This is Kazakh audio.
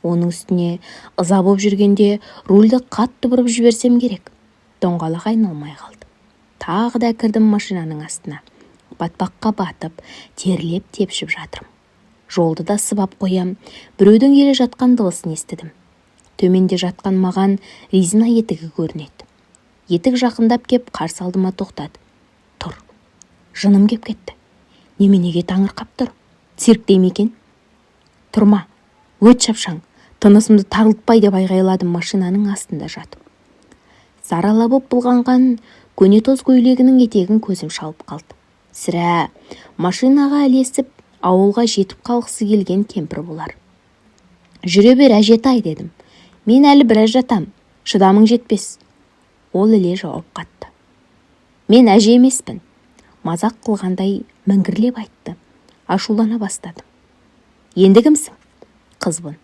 Оның үстіне ыза боп жүргенде рульді қатты бұрып жіберсем керек. Доңғалақ айналмай қалды. Тағы да кірдім машинаның астына. Батпаққа батып, терлеп тепшіп жатырмын. Жолды да сыбап қоям, біреудің келе жатқан дыбысын естідім. Төменде жатқан маған резина етігі көрінеді. Етік жақындап кеп қарсы алдыма тоқтады. Тұр. Жыным кеп кетті. Неменеге таңырқап тұр? Цирктей ме екен? Тұрма, өт шапшаң, тынысымды тарылтпай деп айғайладым машинаның астында жатып. Сарала боп бұлғанған көнетоз көйлегінің етегін көзім шалып қалды. Сірә, машинаға ілесіп, ауылға жетіп қалғысы келген кемпір болар. Жүре бер әжетай дедім. Мен әлі біраз жатам, шыдамың жетпес. Ол іле жауап қатты. Мен әже емеспін. Мазақ қылғандай мінгірлеп айтты. Ашулана бастадым. Енді кімсің? Қызбын.